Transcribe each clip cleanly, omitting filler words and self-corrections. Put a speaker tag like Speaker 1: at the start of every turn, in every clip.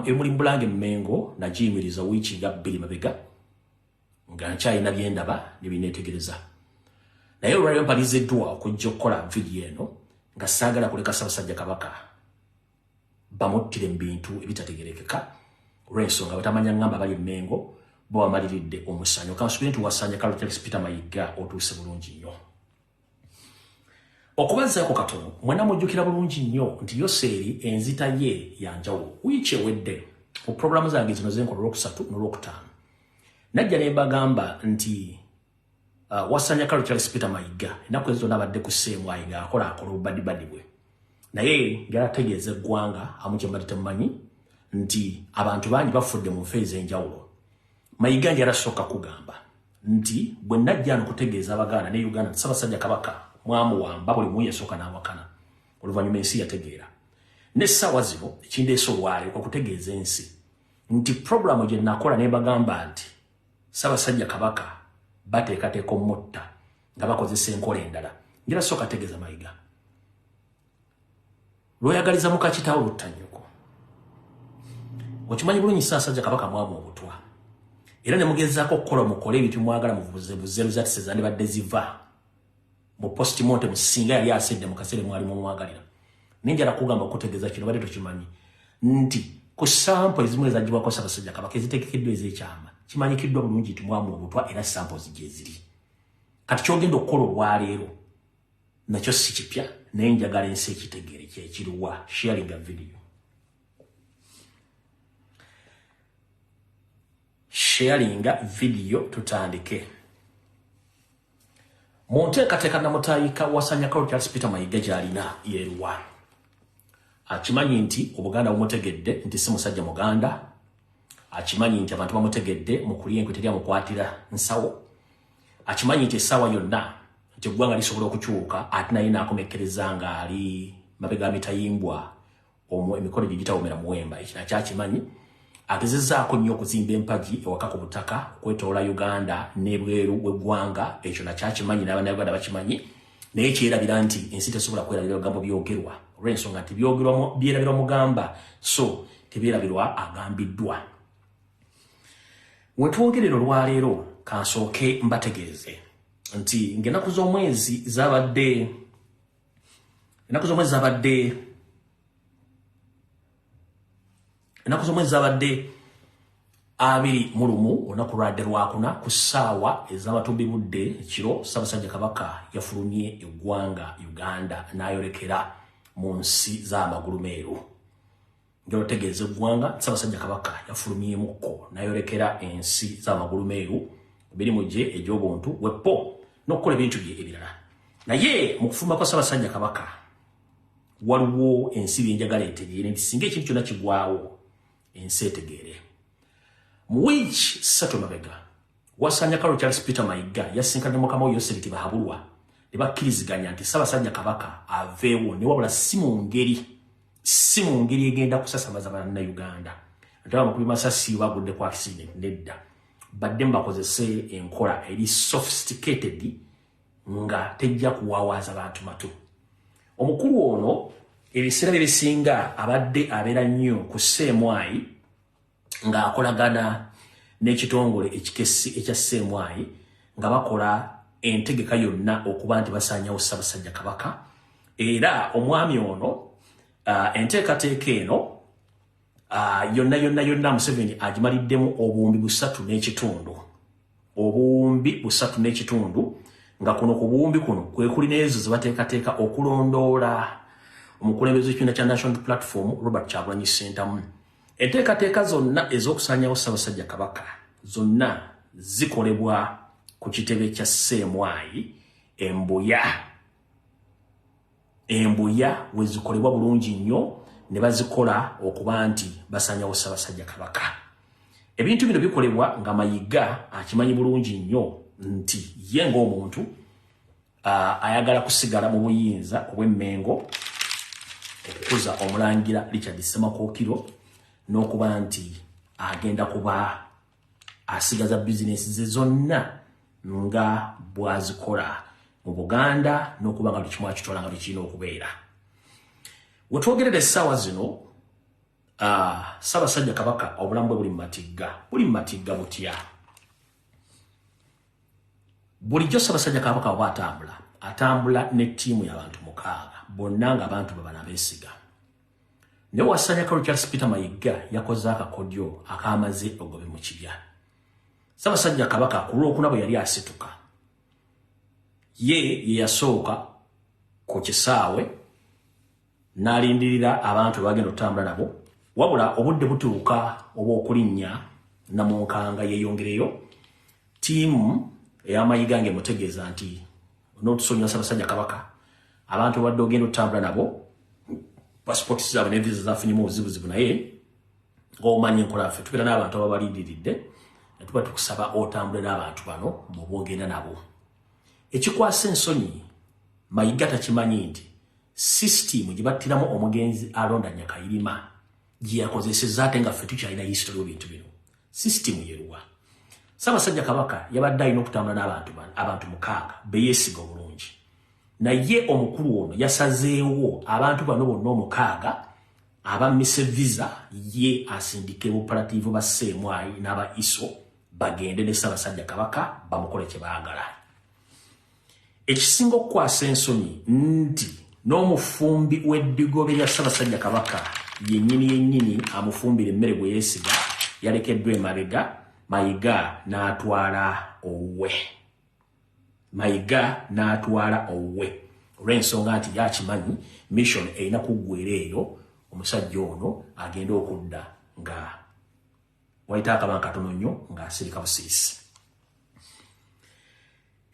Speaker 1: emuli mbulange Mengo na jimiriza wichi nga bbiri mabega nga nkyalina byendaba nebineetegereza naye olwaliro mpalizeddwa okujja okukola video eno nga saagala kuleka Ssaabasajja Kabaka bamuttire mu bintu ebitategerekeka olw'ensonga batamanya ngamba bali Mengo bo bamaliridde omusanyo kansubire nti wasanya Charles Peter Mayiga otuuse bulungi nnyo okubazaako katono mwena mujjukira bulungi nnyo nti Yoseeri enzita ye yanjawulo wiiki ewedde mu puroguramu zange zino zenkola olwokusatu n'olwokutaano najja ne mbagamba nti wasanya Charles Peter Mayiga ennaku ezo nabadde ku sseemwayi ng'akola obubadibadi bwe naye ngerategeeza eggwanga amukye mbadde temumanyi nti abantu bangi bafudde mu nfa ez'enjawulo Mayiga yarasooka kugamba nti bwe najja n'okutegeeza Abaganda ne Uganda Ssaabasajja Kabaka mwamuwamba buli muye yasooka n'awakana oluvannyuma ensi yategeera n'essaawa zino ekindeese olwali okutegeeza ensi nti puroguramu gye nakola ne bagamba nti Ssaabasajja Kabaka bateekateeka omutta nga bakozesa enkola endala ngerasooka ategeeza Mayiga lw'oyagaliza muka kitaawo luttannyuko okimanyi bulungi Ssaabasajja Kabaka mwamu obutwa era ne mugezaako okukola mukole ebintu mwagala mubuzebuze luzatise zandibadde ziva mu postmortem singa yali asedde mu kaseera mwali mumwagalira ninjala kugamba okutegeeza kino badde tokimanyi nti ku sample ezimu ezagibwako Ssaabasajja Kabaka ezitegekeddwa ez'ekyama kimanyikiddwa bulungi nti mwamu obutwa era samples gye ziri kati kyogenda okukola olwaleero nakyo si kipya naye njagala ensi ekitegeere kyekiriwa sharing a video sharing video tutandike Monteekateeka namutayika wasanya Charles Peter Mayiga gy'alina yeeruwa akimanyi nti Obuganda bumutegedde nti si musajja Muganda akimanyi nti abantu bamutegedde mu kulya enkwe teryamukwatira nsawo akimanyi nti essaawa yonna nti eggwanga lisobola okukyuka ate naye n'akomekkereza ng'ali mabega mitayimbwa emikono gye gitawomera muwemba ekyo nakyakimanyi agezezaako nnyo okuzimba empagi ewaka ku butaka okwetoola Uganda n'ebweru w'eggwanga ekyo nakyakimanyi n'Abannayuganda bakimanyi naye kyerabira nti ensi tesobola kwerabira ebigambo byogerwa olw'ensonga nti byerabirwa mugamba so tebyerabirwa agambiddwa wetwogerera olwaleero kansooke mbategeeze nti ng'ennaku z'omwezi zabadde abiri mu lumu olunaku lwadde lwakuna ku ssaawa ez'abatumbi budde ekiro Ssaabasajja Kabaka yafulumye eggwanga Uganda n'ayolekera mu nsi z'amagulu meeru ng'otegeeza eggwanga Ssaabasajja Kabaka yafulumyemukko n'ayolekera ensi z'amagulu meeru emirimu gye egy'obuntu weppo n'okukola ebintu bye ebirala naye mu kufuluma kwa Ssaabasajja Kabaka waliwo ensi byenjagala etegeere nti singa ekintu kyonna kigwawo ensi etegeere mu wiiki 3 mabega wasanya Charles Peter Mayiga yasinkana mukama we Yoseeri Tibahabulwa ne bakkiriziganya nti Ssaabasajja Kabaka aveewo ne wabula si mu ngeri egenda kusasamaza Bannayuganda ate abakubi masasi bagudde ku accident nedda badde mbakozese enkola eri sophisticated nga tejja kuwawaaza bantu matu omukulu ono ebiseera bisinga abadde abeera nnyo ku sseemwayi ng'akolagana n'ekitongole ekikessi ekya sseemwayi nga bakola entegeka yonna okuba nti basaanyawo Ssaabasajja Kabaka era omwami ono enteekateeka eno yonna Museveni agimaliddemu obuwumbi 3 n'ekitundu nga kuno ku buwumbi kuno kwe kuli n'ezo ze bateekateeka okulondoola omukulembeze w'ekibiina kya National Platform Robert Kyagulanyi Ssentamu enteekateeka zonna ez'okusaanyawo Ssaabasajja Kabaka zonna zikolebwa ku kitebe kya sseemwayi embuya we zikolebwa bulungi nnyo ne bazikola okuba nti basaanyawo Ssaabasajja Kabaka ebintu bino bikolebwa nga Mayiga akimanyi bulungi nnyo nti ye ng'omuntu ayagala kusigala mu buyinza obw'emmengo okukuza omulangira Richard Ssemakookiro n'okuba nti agenda kuba asigaza bizinesi ze zonna nga bwazikola mu Buganda n'okuba nga tukimu akitola nga tukirina okubeera. Wetwogerera essaawa zino Ssaabasajja Kabaka obulamu bwe buli matigga butya. Bulijjo Ssaabasajja Kabaka oba atambula ne ttiimu y'abantu 6 bonna nga abantu baba n'abeesiga. Ne Wasanya Charles Peter Mayiga yakoze akakodyo akaamaze ogobe mu kibya. Ssaabasajja Kabaka ku Lwokuna bwe yali asituka ye yasooka ku kisaawe n'alindirira abantu bagenda otambula nabo, wabula obudde butuuka obw'okulinnya Namunkanga yeeyongereyo. Ttiimu ey'Amayiga ng'emutegeeza nti n'otusonyiwa Ssaabasajja Kabaka abantu badde ogenda otambula nabo passport zaabwe ne visa zafunyemu obuzibuzibu, naye ng'omanyi enkola yaffe tubeera n'abantu ababalindiridde ne tuba tukusaba otambule n'abantu bano bw'oba ogenda nabo. Ekikwasa ensonyi Mayiga takimanyi nti system gye battiramu omugenzi alonda Nyakayirima gye yakozesezza ate nga ffe tukyalina history y'ebintu bino. System yeruwa. Ssaabasajja Kabaka yabadde alina okutambula n'abantu 6 beyeesiga obulungi. Naye omukulu ono yasazeewo abantu bano bonna 6 abamise visa ye asindike operativu ba Ssemwayi n'aba ISO bagende ne Ssaabasajja Kabaka bamukole kye baagala. Ekisinga okukwasa ensonyi nti n'omufumbi w'eddigobe lya Ssaabasajja Kabaka yennyini amufumbira emmere gwe yeesiga yalekeddwa emabega. Mayiga n'atwala owwe olw'ensonga nti yakimanyi mission erina kuggwera eyo omusajja ono agenda okudda nga wayita akabanga katono nnyo ng'asirika busiisi.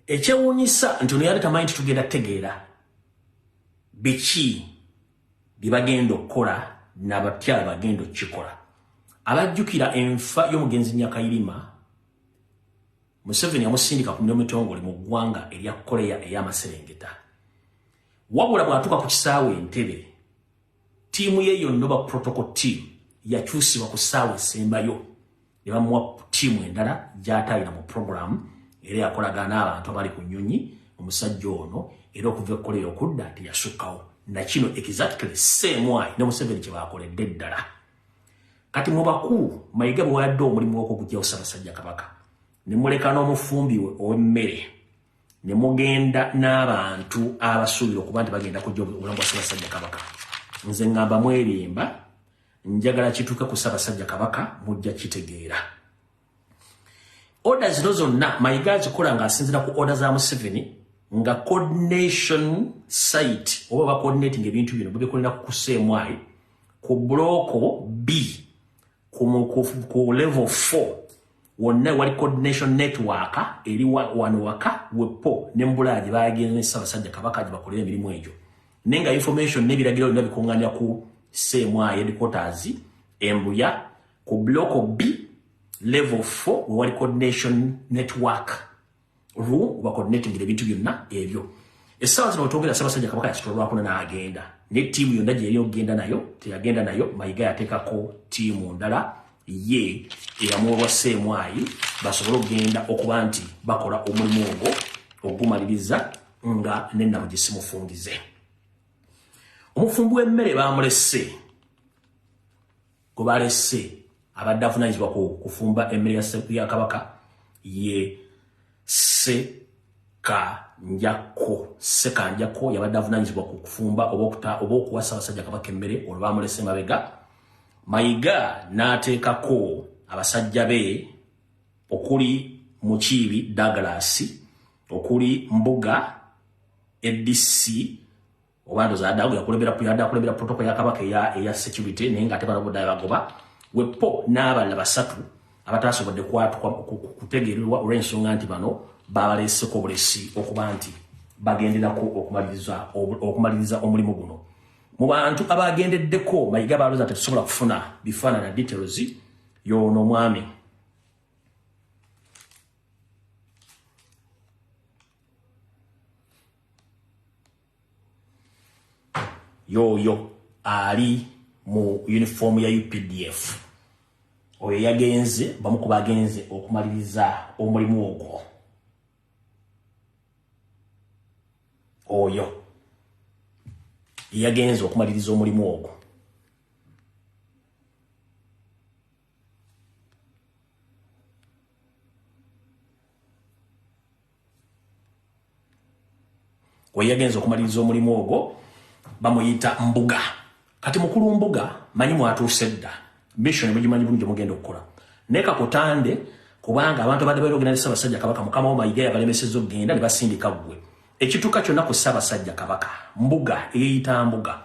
Speaker 1: Ekyewuunyisa nti ono yali tamanyi nti tugenda tegeera biki bye bagenda okukola n'abatyala bagenda okukikola. Abajjukira enfa y'omugenzi Nyakayirima, Museveni yamusindika ku n'emitongole mu ggwanga erya Korea ey'Amaserengeta. Wabula bw'atuuka ku kisaawe Entebbe, ttiimu ye yonna ba protocol team yakyusibwa ku ssaawa esembayo ne bamuwa ttiimu endala gy'atayina mu program era yakolagana n'abantu abali ku Nyonyi. Omusajja ono era okuva e Korea okudda teyasukkawo na kino exactly Ssemwayi ne Museveni kye baakoledde ddala. Kati mu bakulu Mayiga bwe wadde omulimu gw'okugyawo Ssaabasajja Kabaka ne muleka n'omufumbi we ow'emmere ne mugenda n'abantu abasuubira okuba nti bagenda kujja obulamu bwa Ssaabasajja Kabaka. Nze ngamba mwerimba, njagala kituuke ku Ssaabasajja Kabaka mujja kitegeera. Order zino zonna Mayiga azikola ng'asinziira ku order za Museveni nga coordination site oba ba coordinating ebintu bino bibikolera ku Ssemwayi ku bloko B ku level 4 wonna wali coordination network eri wano waka wepo nembulaje bagenze Ssaabasajja Kabaka gye bakolera emirimu egyo nenga information n'ebiragiro bino bikunganya ku Ssemwayi headquarters Embuya ku bloko B level 4 wali coordination network room wa coordinating ebintu byonna ebyo. Essaawa zino otwogera Ssaabasajja Kabaka yakitolwako n'agenda ne ttiimu yonna gye yali ogenda nayo teyagenda nayo. Mayiga yateekako ttiimu ndala ye eyamuwa Ssemwayi basobole okugenda okuba nti bakola omulimu ogwo ogumaliriza nga nennamu gye simufungize. Omufumbi w'emmere baamulese gwe balese abadde avunaanyizibwa ku kufumba emmere ya Kabaka ye Sekanjako yabadde avunaanyizibwa ku kufumba oba okuwa Ssaabasajja Kabaka emmere olwo baamulese mabega. Mayiga n'ateekako abasajja be okuli Mukiibi Douglas, okuli Mbuga ADC obando za adago yakulembera protocol ya Kabaka eya security naye ng'ate bano bodda bagoba wepo n'abalala basatu abatasobodde kutegeererwa olw'ensonga nti bano babaleseko obulesi okuba nti bagenderako okumaliriza omulimu guno. Mu bantu abagendeddeko Mayiga balooza tetusobola kufuna bifaanana details y'ono omwami. Yoyo ali mu uniform ya UPDF oyo yagenze bamu ku bagenze okumaliriza omulimu ogwo. Oyo yagenze okumaliriza omulimu ogwo. we yagenza okumaliriza omulimu ogwo bamuyita Mbuga. Kati mukulu Mbuga manyi mwatuuse dda mission mugimanyi bulungi mugenda okukola ne Kakutande kubanga abantu abadde balogera ne Ssaabasajja Kabaka mukama Mayiga yabalemesezza okugenda ne basindika ggwe ekituuka kyonna ku Ssaabasajja Kabaka Mbuga eyita Mbuga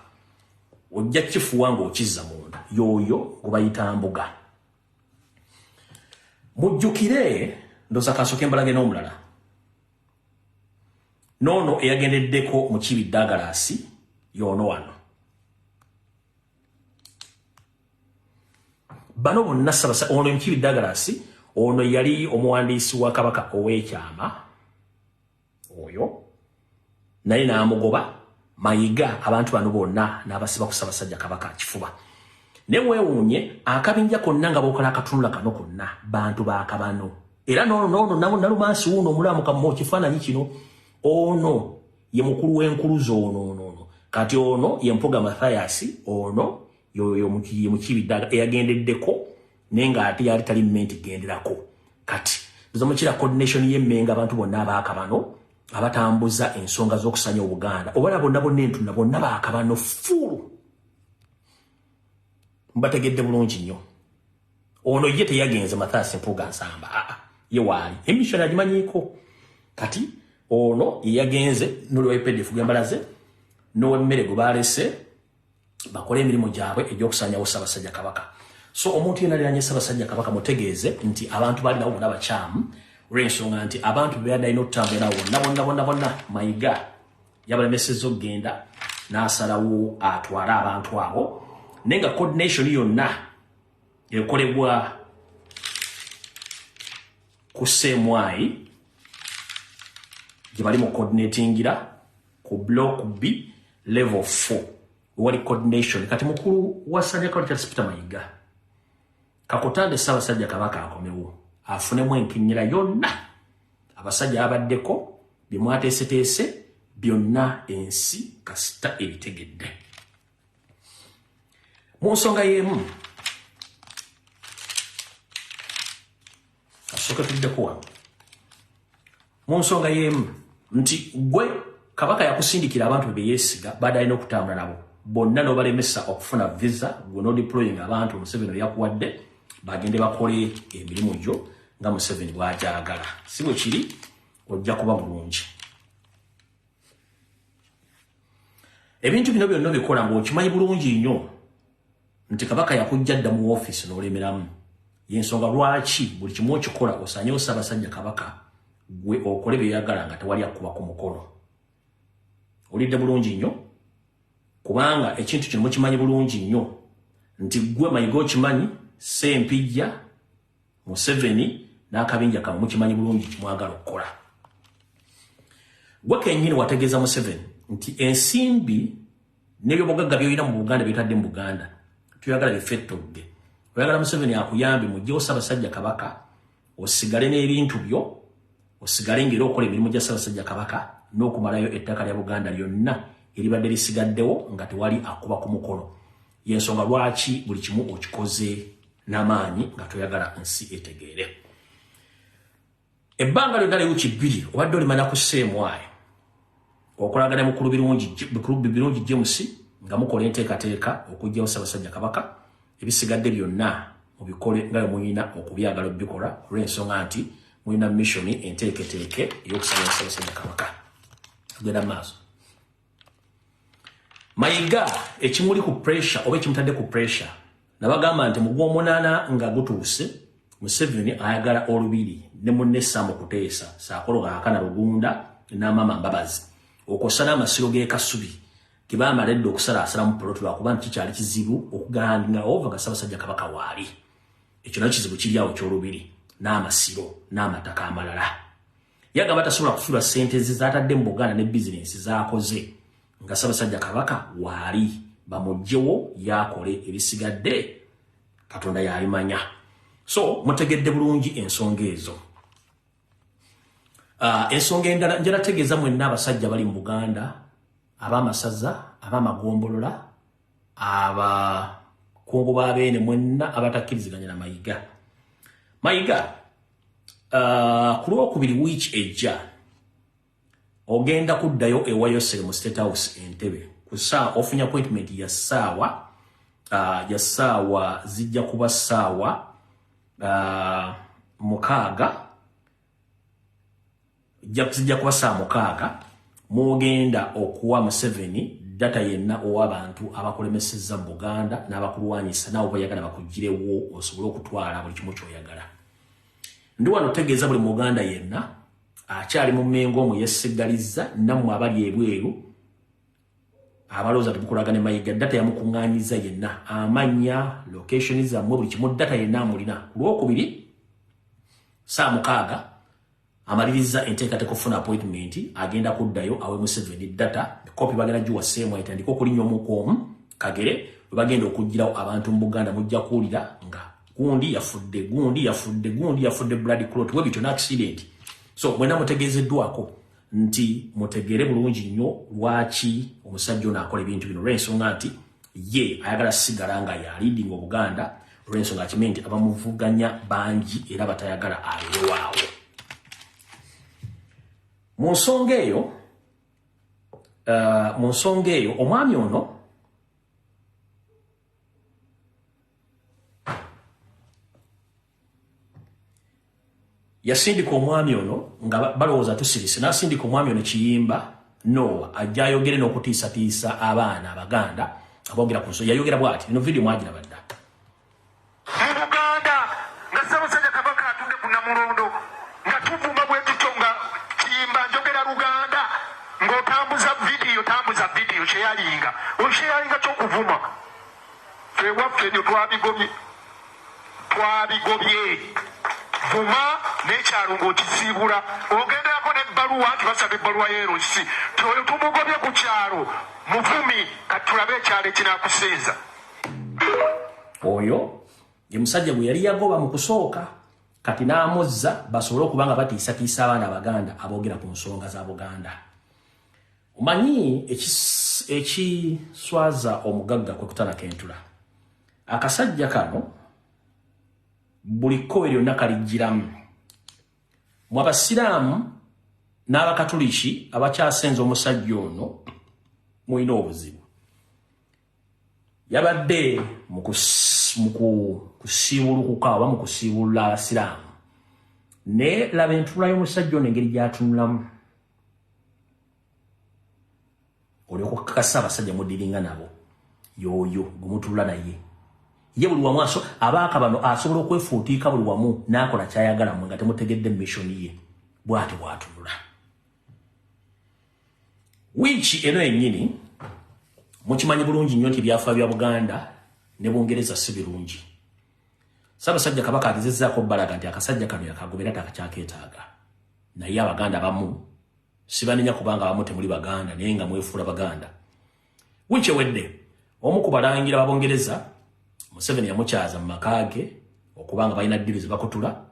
Speaker 1: ojja kifuwa ng'okizza munda yoyo gubayita Mbuga. Mujjukire ndoza kasoke mbalage n'omulala nono eyagendeddeko mu Kibi Dagalaasi yono wano bano bonna Ssaabasajja ono Kibi Dagalaasi ono yali omuwandiisi wa Kabaka ow'ekyama oyo naye n'amugoba Mayiga abantu bano bonna n'abasiba ku Ssaabasajja Kabaka kifuba ne weewuunye akabinja konna nga bokola akatunula kano konna bantu ba Kabano era nono nalumansi wuno omulamu mu kifaananyi kino ono ye mukulu w'enkuluzo ono kati ono ye Mpoga Mathayasi ono yoyo mu Kibi Dagalaasi eyagendeddeko nenga ate yali tali mmenti genderako kati nzamukira coordination y'emmenga abantu bonna abaakabano abatambuza ensonga z'okusanya Obuganda obala bonna entuna bonna baakabano fulu mbategedde bulungi nnyo ono ye teyagenze Mathayasi Mpuga Nsamba ye waali emission agimanyiko kati ono yagenze n'olwepeddefu gwembalaze n'owemmere gwe balese bakole emirimu gyabwe egy'okusanyawo Ssaabasajja Kabaka. So omuntu yena aliranye Ssaabasajja Kabaka mutegeeze nti abantu bali nabo bonna bakyamu olw'ensonga nti abantu bebyadde n'okutambula nabo bonna Mayiga yabalemesezza okugenda n'asalawo atwale abantu abo naye nga coordination yonna ekolebwa ku Ssemwayi gye bali mu coordinatingira ku block B level 4 wali coordination kati mukulu wa Sanja College Peter Mayiga Kakutande Ssaabasajja Kabaka akomewo afunemu enkinyira yonna abasajja abaddeko bimwateeseteese byonna ensi kasita ebitegedde mu nsonga y'emu kasooka tuddeko wano mu nsonga y'emu nti gwe Kabaka yakusindikira abantu be yeesiga baada alina okutambula nabo bonna n'obalemesa okufuna visa gwe n'odeploying abantu Museveni yakuwadde bagende bakole emirimu gyo nga Museveni bw'agyagala si bwe kiri ojja kuba bulungi. Ebintu bino byonna bikola ng'okimanyi bulungi nnyo nti Kabaka yakujja dda mu office n'olemeramu y'ensonga lwaki buli kimu okikola osanyewo Ssaabasajja Kabaka gwe okole byeyagala nga tewali akuba ku mukono. Olidde bulungi nnyo kubanga ekintu kino mukimanyi bulungi nnyo nti gwe Mayiga okimanyi Ssempijja Museveni n'akabinja kamwe mukimanyi bulungi mwagala okukola. Gwe kennyini wategeeza Museveni nti ensimbi n'ebyobugagga by'olina mu Buganda byetadde mu Buganda tuyagala bifettogge oyagala Museveni akuyambe mujjewo Ssaabasajja Kabaka osigale n'ebintu byo osigale ng'era okola emirimu gya Ssaabasajja Kabaka n'okumalayo ettaka lya Buganda lyonna eribadde lisigaddewo nga tewali akuba ku mukono y'ensonga lwaki buli kimu okikoze n'amaanyi nga toyagala nsi etegeere. Ebbanga lyonna ly'ewiki bbiri obadde olimanya ku Ssemwayi okolagana mukulu birungi James nga mukola enteekateeka okuggyawo Ssaabasajja Kabaka ebisigadde byonna mubikole nga muyina okubyagala obikola olw'ensonga nti muyina mission enteeketeeke ey'okusanya Ssaabasajja Kabaka tugenda maaso. Mayiga ekimuli ku pressure oba ekimutadde ku pressure nabagamba nti mu Gw'omunaana nga gutuuse Museveni ayagala olubiri ne munne Sam Kuteesa Saakolo Akana Lugunda n'Amama Mbabazi okosa n'amasiro g'e Kasubi kibamaledde okusalaasala mu poloto lwakuba nti kikyali kizibu okugandinga ova nga Ssaabasajja Kabaka waali ekyo nakyo kizibu kiri awo ky'olubiri n'amasiro n'amataka amalala yagamba tasobola kufuula ssente ze zaatadde mu Buganda ne bizinensi zaakoze nga Ssaabasajja Kabaka waali bamugjewo yakole ebisigadde Katonda yabimanya. So mutegedde bulungi ensonga ezo. Ensonga endala njala tegeeza mwenna abasajja bali mu Buganda ab'amasaza ab'amagombolola abakungu b'abeene mwenna abatakkiriziganya na Mayiga ku Lwokubiri wiiki ejja ogenda kuddayo ewayo sere mu State House Entebbe kusa ofunya appointment ya saawa zijja kuba saawa mukaaga zijja kuba saa mukaaga mugenda okuwa Museveni data yenna ow'abantu abakulemesezza mu Buganda n'abakulwanyisa naawe bayagala bakugirewo osobole okutwala buli kimu ky'oyagala. Ndi wano otegeeza buli Muganda yenna akyali mu Mmengo omwe yeesigalizza nammwe abali ebweru abalowooza temukolagane mayiga data yamukuŋŋaanyiza yenna amannya location zammwe buli kimu data yenna amulina. Ku Lwokubiri saa mukaaga amaliriza enteekateeka okufuna appointment agenda kuddayo awe Museveni data kopi bagenda giwa seemu etandika okulinnya omukomu Kagere bwe bagenda okuggirawo abantu mu Buganda mujja kuwulira nga gundi yafudde blood clot we bityo n'accident. So mwena mutegeezeddwako nti mutegere bulungi nnyo lwaki omusajja ono akola ebintu bino olw'ensonga nti ye ayagala sigala nga yalidinga Obuganda olw'ensonga akimanyi nti abamuvuganya bangi era batayagala abeewaawo. Mu nsonga eyo omwami ono yasindika omwami ono nga balowooza tusirise n'asindika omwami ono Kiyimba Noah ajja ayogere n'okutiisatiisa abaana Abaganda aboogera ku nsonga yayogera bw'ati eno video mwagiraba dda.
Speaker 2: Mu Buganda nga Ssaabasajja Kabaka atudde ku Namulondo nga tuvuma bwe tutyo nga Kiyimba njogera Luganda ng'otambuza vidiyo kyeyalinga okyeyalinga ky'okuvuma fewaffe ebyo twabigobye vuma n'ekyalo ng'okisiibula ogenderako n'ebbaluwa nti basaba ebbaluwa y'erosi toyo tumugobye ku kyalo muvumi kati tulabe ekyalo ekinaakusinza.
Speaker 1: Oyo ye musajja gwe yali yagoba mu kusooka kati n'amuzza basobole okuba nga batiisatiisa abaana Abaganda aboogera ku nsonga za Buganda. Omanyi ekiswaza omugagga kwe kutala kentula akasajja kano buli kkowe lyonna kalijjiramu mu Abasiraamu n'Abakatuliki abakyasenza omusajja ono mulina obuzibu. Yabadde mu kusiibulukuka oba mu kusiibulula Abasiraamu ne laba entula y'omusajja ono engeri gy'atunulamu olyoka okukakasa abasajja mudiringa nabo yoyo gumutulula naye ye buli wamu abaaka bano asobola okwefuutiika buli wamu n'akola kyayagala mwe nga temutegedde mission ye bw'ati bw'atunula. Wiiki eno yennyini mukimanyi bulungi nnyo nti byafaayo bya Buganda ne Bungereza si birungi. Ssaabasajja Kabaka agezezzaako bbalaga nti akasajja kano yakagobera takakyakeetaaga naye Abaganda abamu sibanenya kubanga abamu temuli Baganda naye nga mwefuula Baganda. Wiiki ewedde omu ku balangira b'Abongereza Museveni yamukyaza mu maka ge okubanga balina ddiru ze bakutula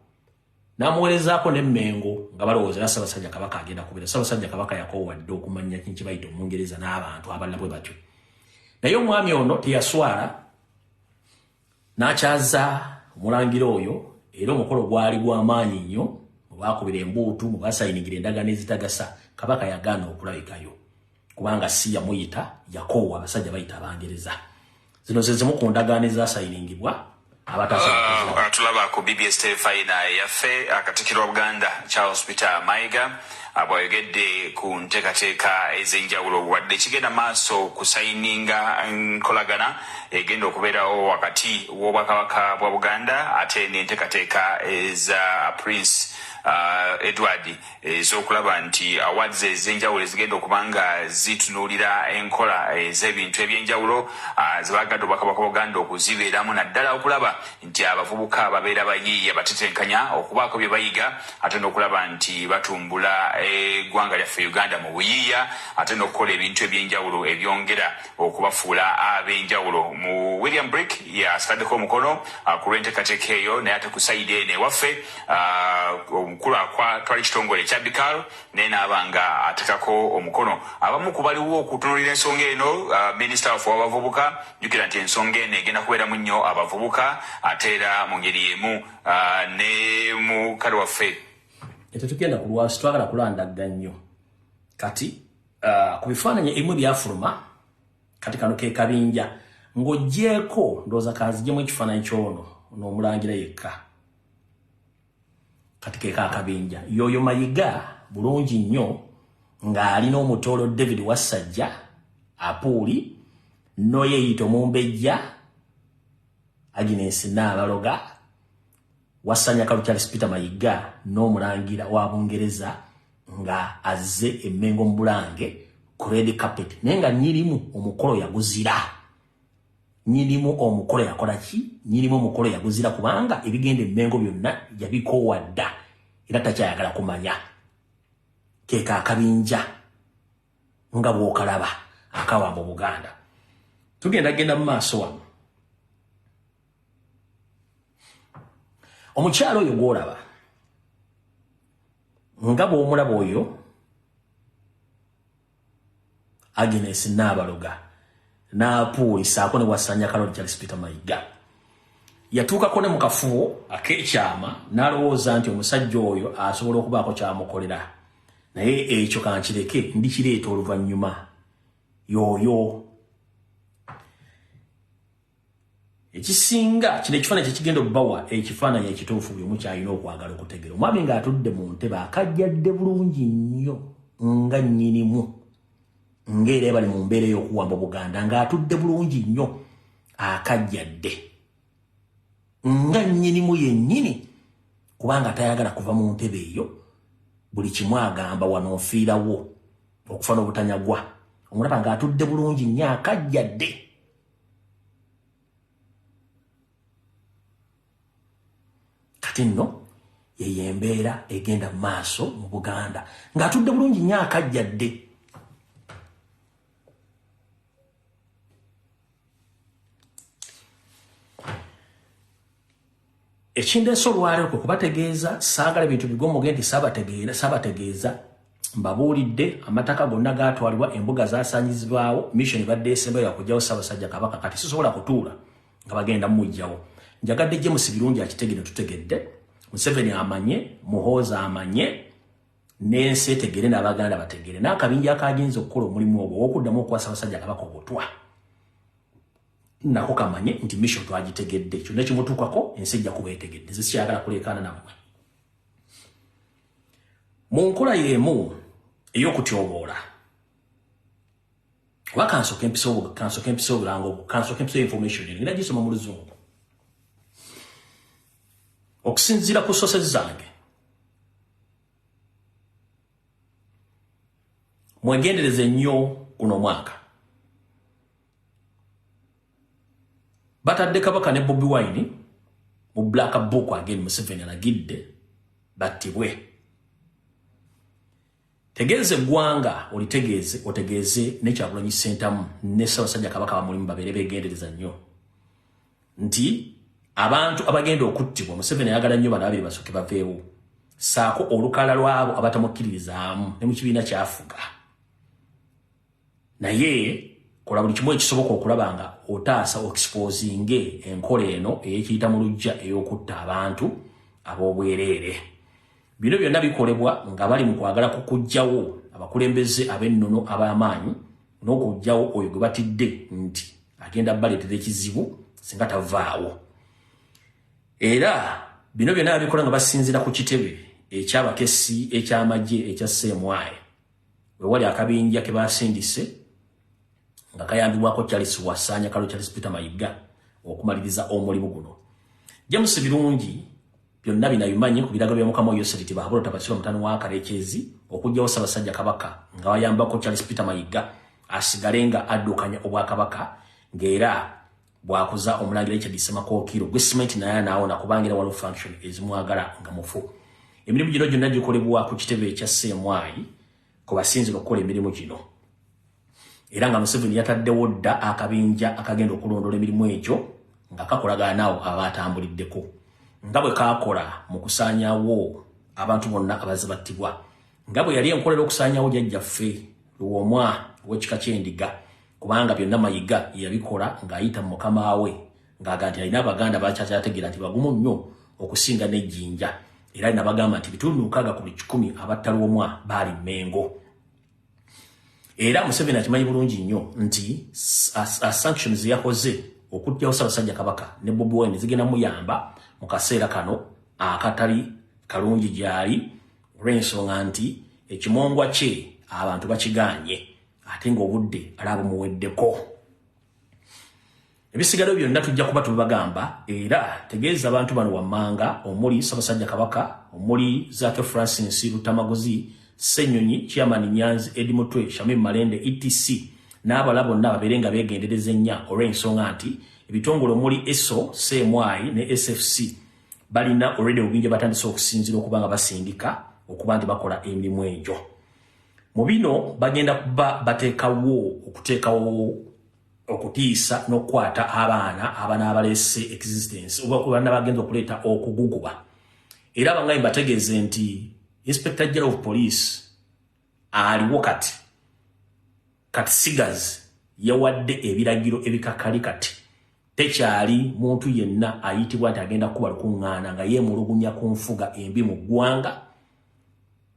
Speaker 1: n'amuweerezaako n'emmengo nga balowooza era Ssaabasajja Kabaka agenda kubeera. Ssaabasajja Kabaka yakoowadde okumanya kye bayita Omungereza n'abantu abalala bwe batyo. Naye omwami ono teyaswala n'akyaza omulangira oyo era omukolo gwali gw'amaanyi nnyo mu baakubira embuutu mu baasayinigira endagaano ezitagasa. Kabaka yagaana okulabikayo kubanga si yamuyita yakoowa abasajja bayita Abangereza. Zino ze zimu ku ndagaano ezaasayiningibwa
Speaker 3: tulaba ku BBS Terefayina yaffe Katikkiro wa Buganda Charles Peter Mayiga abwayogedde ku nteekateeka ez'enjawulo wadde kigenda maaso kusayininga nkolagana egenda okubeerawo wakati w'Obwakabaka bwa Buganda ate n'enteekateeka eza Prince Edward ez'okulaba nti awards ez'enjawulo ezigenda okuba nga zitunuulira enkola ez'ebintu eby'enjawulo zebagadde Obwakabaka bwa Buganda okuzibeeramu naddala okulaba nti abavubuka babeera bayiiya batetenkanya okubaako bye bayiga ate n'okulaba nti batumbula eggwanga lyaffe Uganda mu buyiiya ate n'okukola ebintu eby'enjawulo ebyongera okubafuula ab'enjawulo. Mu William Brick yasitaddeko omukono ku lw'enteekateeka eyo naye ate ku sayidi eno ewaffe omukulu akwatwala ekitongole ekya Bikal naye n'abanga atekako omukono. Abamu ku baliwo okutunuulira ensonga eno Minisita waffe w'abavubuka jjukira nti ensonga eno egenda kubeeramu nnyo abavubuka ate era mu ngeri y'emu ne mu kale waffe
Speaker 1: tetugenda kulwasi twagala kulandagga nnyo kati ku bifaananyi ebimu byafuluma kati kano ke kabinja ng'oggyeko ndowooza kanziggyemu ekifaananyi ky'ono n'omulangira yekka kati ke kakabinja yoyo Mayiga bulungi nnyo ng'alina omutoolo David Wassajja Apuuli Noyeeyita Omumbejja Agnes Nabaloga Wasanya Charles Peter Mayiga n'omulangira wa Bungereza nga azze emmengo mu Bulange ku red carpet naye nga nyirimu omukolo yaguzira nyirimu omukolo yakola ki nyirimu omukolo yaguzira kubanga ebigenda emmengo byonna yabikoowadda era takyayagala kumanya ke kakabinja nga bw'okalaba akawamba Buganda tugenda mu maaso wano omukyalo oyo gw'olaba nga bw'omulaba oyo Agnes Nabaloga n'Apuuli saako ne Wasanya Charles Peter Mayiga yatuukako ne mu kafubo ak'ekyama n'alowooza nti omusajja oyo asobola okubaako kyamukolera naye ekyo kankireke ndikireeta oluvannyuma yooyo ekisinga kino ekifaananyi kyekigenda okubawa ekifaananyi ekituufu buli omu kyalina okwagala okutegera omwami ng'atudde mu ntebe akajjadde bulungi nnyo nga nnyinimu ng'era bali mu mbeera ey'okuwamba Buganda ng'atudde bulungi nnyo akajjadde nga nnyinimu yennyini kubanga tayagala kuva mu ntebe eyo buli kimu agamba wano nfiirawo okufa n'obutanyagwa omulaba ng'atudde bulungi nnyo akajjadde kati nno yeyo embeera egenda mu maaso mu Buganda ng'atudde bulungi nnyo akajjadde ekindeese olwaleero kwe kubategeeza saagala bintu bigomoge nti saabategeeza mbabuulidde amataka gonna gaatwalibwa embuga zaasaanyizibwawo mission badde esembayo yakugyawo Ssaabasajja Kabaka kati sisobola kutuula nga bagenda mumugyawo njagadde James birungi akitegere tutegedde Museveni amanye Muhoozi amanye n'ensi etegere n'Abaganda bategere n'akabinja akagenza okukola omulimu ogwo okuddamu okuwa Ssaabasajja Kabaka obutwa nako kamanye nti mission twagitegedde kyonna kimutuukako ensi ejja kuba etegedde sikyagala kuleekaana nammwe mu nkola y'emu ey'okutyoboola oba kansooka empisa obulango kansooka empisa information ngenda gisoma mu Luzungu okusinziira ku sources zange mwegendereze nnyo guno mwaka batadde Kabaka ne Bobi Wine mu Black Book again Museveni alagidde battibwe tegeeze eggwanga olitegeeze otegeeze ne Kyagulanyi Ssentamu ne Ssaabasajja Kabaka bamulimu babeere beegendereza nnyo nti abantu abagenda okuttibwa Museveni ayagala nnyo bano abiri basooke baveewo saako olukala lwabo abatamukkiririzaamu ne mu kibiina kyafuga naye kola buli kimu ekisoboka okulaba nga otaasa exposinge enkola eno ey'ekiyita mu luggya ey'okutta abantu ab'obwereere bino byonna bikolebwa nga bali mu kwagala kukugjawo abakulembeze ab'ennono ab'amaanyi n'okugjawo oyo gwe batidde nti agenda baleetera ekizibu singa tavaawo era bino byonna babikola nga basinziira ku kitebe eky'abakessi eky'amagye ekya Ssemwaye we wali akabinja ke basindise nga kayambibwako Charles Wasanya Charles Peter Mayiga okumaliriza omulimu guno James birungi byonna binabimanyi ku birago bya Mukama Yosefiti bahabula tabasiro mutano wa Karekezi okujjawo Ssaabasajja Kabaka nga wayambako Charles Peter Mayiga asigalenga addukanya Obwakabaka ng'era bwakuza omulangira ekyadisema Kookiro gwesiment naye naawona kubangira waliwo function ezimwagala nga mufu emirimu gino gyonna gikolebwa ku kitebe ekya Ssemwayi ku basinzira okukola emirimu gino era nga Museveni yataddewo dda akabinja akagenda okulondola emirimu egyo nga kakolagana naawo abatambuliddeko nga bwe kaakola mu kusaanyawo abantu bonna abazze battibwa nga bwe yali enkolera okusaanyawo jjajjaffe Luwomwa w'ekika ky'Endiga kubanga byonna Mayiga yabikola ng'ayita mu mukama we ng'aga nti alina Abaganda bakyakyategeera nti bagumu nnyo okusinga n'ejjinja era alina bagamba nti bitundu 6 ku 10 abatta Luwomwa baali Mmengo Era Museveni akimanyi bulungi nnyo nti sanctions yakoze okuttirawo Ssaabasajja Kabaka ne Bobi Wine zigenda muyamba mu kaseera kano akatali kalungi gyali olw'ensonga nti ekimongwa kye abantu bakiganye ate ng'obudde alaba muweddeko. Ebisigalo byonna tujja kuba tubagamba era tegeeza abantu bano wammanga omuli Ssaabasajja Kabaka omuli Zaake Francis Lutamaguzi Nyonyi Chairman Nyanzi Edimutwe Shamim Malende etc n'abalala bonna babeerenga beegendereza ennyo olw'ensonga nti ebitongole omuli ESO CMY ne SFC balina already obingi batandise okusinzira okuba nga basindika okuba nti bakola emirimu egyo. Mu bino bagenda kuba okuteekawo okutiisa n'okukwata abaana abalese existence oba ku bana bagenza okuleeta okuguguba. Era bangayi bategeeze nti Inspector General of Police aliwo kati Sigazi yawadde ebiragiro ebikakali kati tekyali muntu yenna ayitibwa nti agenda kuba lukuŋŋaana nga yeemulugunya ku nfuga embi mu ggwanga.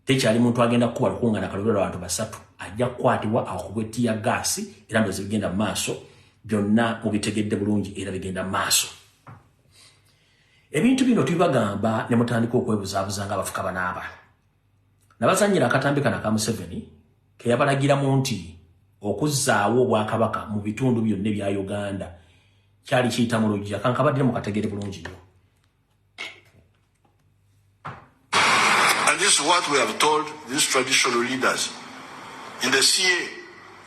Speaker 1: Tekyali muntu agenda kuba lukuŋŋaana kalobera abantu basatu ajja kukwatibwa akubwe ttiya gaasi era ndozi bigenda mu maaso byonna mubitegedde bulungi era bigenda mu maaso. Ebintu bino tubibagamba ne mutandika okwebuzaabuza ng'abafuka banaaba. Nabazannyira akatambi kana ka Museveni ke yabalagiramu nti okuzzaawo obwakabaka mu bitundu byonna ebya Uganda kyali kiyita mu lujja kankabaddire mukategere bulungi nnyo.
Speaker 4: And this is what we have told these traditional leaders. In the CA,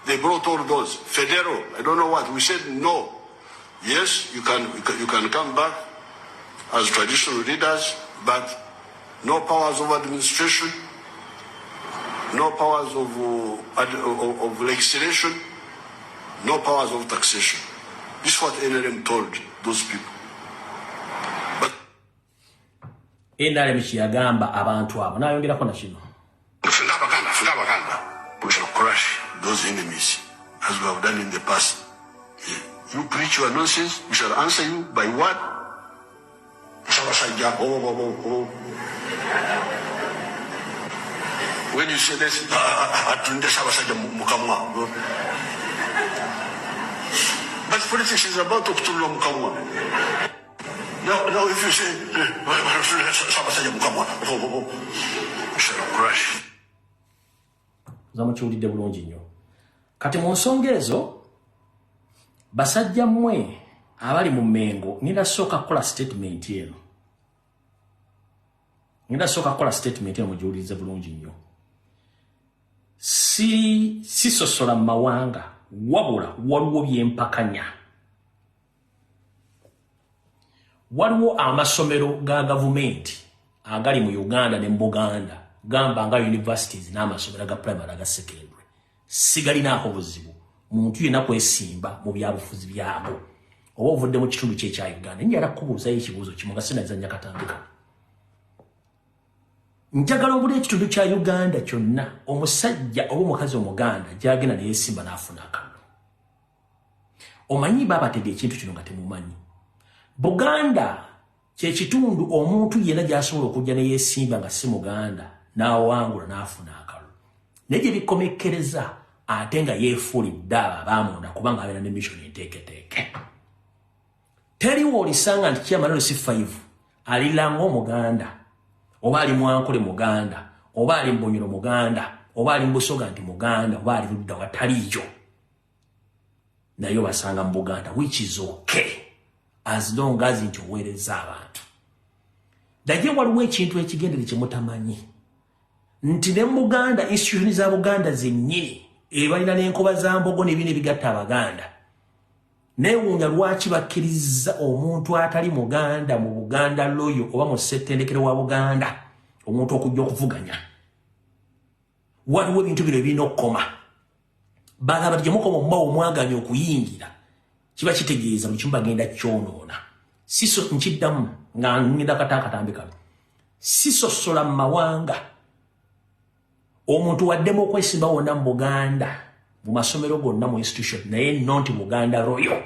Speaker 4: they brought all those. Federal, I don't know what. We said no. Yes, you can come back as traditional leaders, but no powers of administration, no powers of legislation, no powers of taxation. This is what NRM told those people. But
Speaker 1: NRM kiyagamba abantu abo nayongerako na kino.
Speaker 4: We shall crush those enemies as we have done in the past. You preach your nonsense, we shall answer you by what? When you say this, but politics is about to Mukamwa. Now if you say, we shall crush.
Speaker 1: Zamukiwulidde bulungi nnyo. Kati mu nsonga ezo basajja mmwe abali mu Mengo ngenda sooka kukola statement eno. Mugiwulirize bulungi nnyo. Si sosola mu mawanga wabula waliwo byempakanya. Waliwo amasomero ga gavumenti agali mu Uganda ne mu Buganda gamba nga universities n'amasomero ga primary aga secondary sigalinaako buzibu muntu yenna kwesimba mu byabufuzi byabo oba ovudde mu kitundu kye kya Uganda. Njagala kubuuzayo ekibuuzo kimu nga sinazannya katandika. Njagala obula ekitundu kya Uganda kyonna omusajja oba omukazi omuganda gyagenda ne yeesimba n'afuna akalulu. Omanyi baabatega ekintu kino nga temumanyi. Buganda kye kitundu omuntu yenna gy'asobola okujja ne yeesimba nga si muganda n'awangula n'afuna akalulu. Naye gye bikomekkereza ate nga yeefuulidde abo abaamonda kubanga abeera ne mission enteeketeeke. Teriwo olisanga nti Chairman C5 aliranga omuganda oba ali Mwankole muganda oba ali Mbonyero muganda oba ali Busoga nti muganda oba ali Ludda wataliyo. Naye basanga mu Buganda, which is okay as long as nti oweereza abantu. Naye waliwo ekintu ekigendere kye mutamanyi nti ne mu Buganda institution za Buganda zennyini ebalina n'enkoba za mbogo n'ebintu ebigatta Abaganda. Neewuunya lwaki bakkiriza omuntu atali muganda mu Buganda loyo oba mu ssettendekero wa Buganda omuntu okujja okuvuganya. Waliwo ebintu bino ebirina okukoma. Bagamba gye mukoma omubawo omwaganya okuyingira kiba kitegeeza buli kimu bagenda kyonoona. Siso nkiddamu nga ngenda Akatambi kano. Sisosola mu mawanga omuntu waddemu okwesimba wonna mu Buganda mu masomero gonna mu institution naye nonti Buganda royo.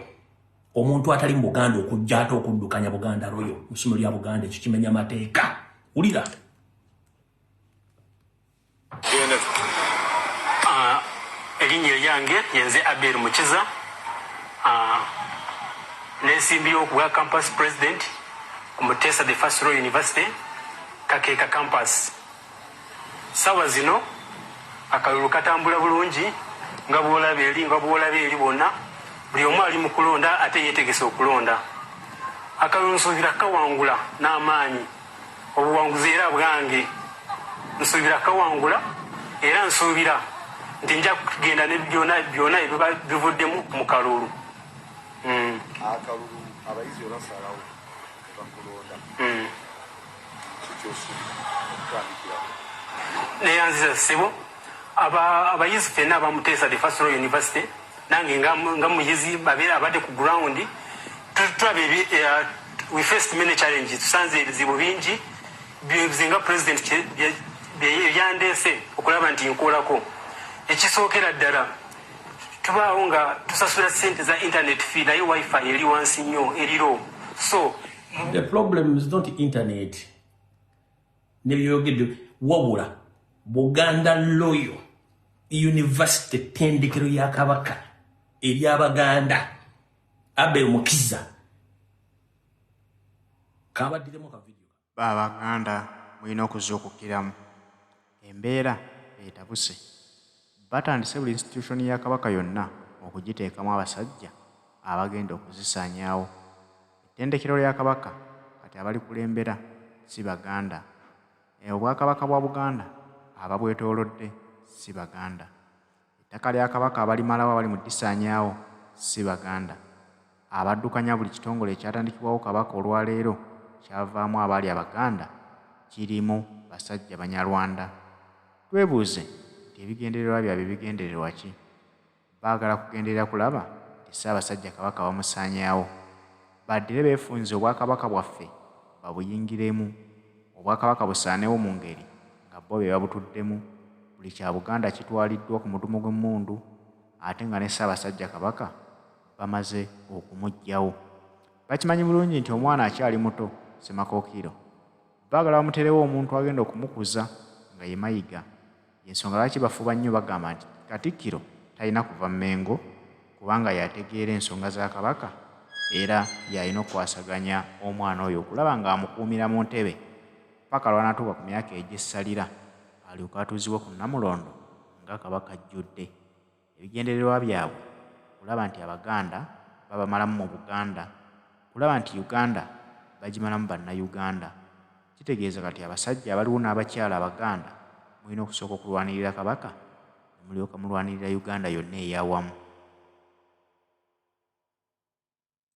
Speaker 1: Omuntu atali mu Buganda okujja ate okuddukanya Buganda royo mu ssomero lya Buganda ekyo kimenya amateeka. Wulira.
Speaker 2: Erinnya
Speaker 5: yange yenze Abel Mukiza nesimbiyo okuwa campus president ku Mutesa the First Royal University Kakeeka campus. Sawa zino akalulu katambula bulungi nga bwolabye eri bonna buli omu ali mu kulonda ate yeetegese okulonda. Akalulu nsuubira kawangula n'amaanyi obuwanguzi era bwange nsuubira kawangula era nsuubira nti nja kugenda ne byonna bivuddemu mu kalulu.
Speaker 6: Akalulu abayizi olwasalawo bakulonda
Speaker 5: neyanziza ssebo abayizi ffenna abamutesa the First Royal University nange nga muyizi babeera abadde ku ground tulaba we faced many challenges tusanze ebizibu bingi bizinga president byandeese okulaba nti nkolako. Ekisookera ddala tubaawo nga tusasula ssente za internet fee naye wifi eri wansi nnyo eriro. So
Speaker 1: the problem is not internet nebyogedde wabula Buganda Royal University tendekero ya Kabaka eri Abaganda Abel Mukiza kabaddiremu ka video.
Speaker 7: Abaganda mulina okuzuukukiramu embeera etabuse. Batandise buli institution ya Kabaka yonna okugiteekamu abasajja abagenda okuzisaanyaawo. Ettendekero lya Kabaka kati abali kulembera si Baganda. Obwakabaka bwa Buganda ababwetoolodde si Baganda. Ettaka lya Kabaka abalimalawo abali mu disaanyaawo si Baganda. Abaddukanya buli kitongole ekyatandikibwawo Kabaka olwaleero kyavaamu abaali Abaganda kirimu basajja Banyarwanda. Twebuuze nti ebigendererwa byabwe bigendererwa ki? Baagala kugenderera kulaba nti Ssaabasajja Kabaka bamusaanyaawo. Baddire beefunze obwakabaka bwaffe babuyingiremu, obwakabaka busaanewo mu ngeri nga bo be babutuddemu. Buli kya Buganda kitwaliddwa ku mudumu gw'emmundu ate nga ne Ssaabasajja Kabaka bamaze okumuggyawo. Bakimanyi bulungi nti omwana akyali muto Ssemakookiro. Baagala bamuterewo omuntu agenda okumukuza nga ye Mayiga. Y'ensonga lwaki bafuba nnyo bagamba nti Katikkiro talina kuva Mmengo kubanga yategeera ensonga za Kabaka era y'alina okwasaganya omwana oyo okulaba ng'amukuumira mu ntebe paka lw'anaatuuka ku myaka egy'essalira alyoke atuuzibwe ku Namulondo nga Kabaka ajjudde. Ebigendererwa byabwe kulaba nti Abaganda babamalamu mu Buganda, kulaba nti Uganda bagimalamu Bannayuganda. Kitegeeza kati abasajja abaliwo n'abakyala Abaganda mulina okusooka okulwanirira Kabaka ne mulyoka mulwanirira Uganda yonna ey'awamu.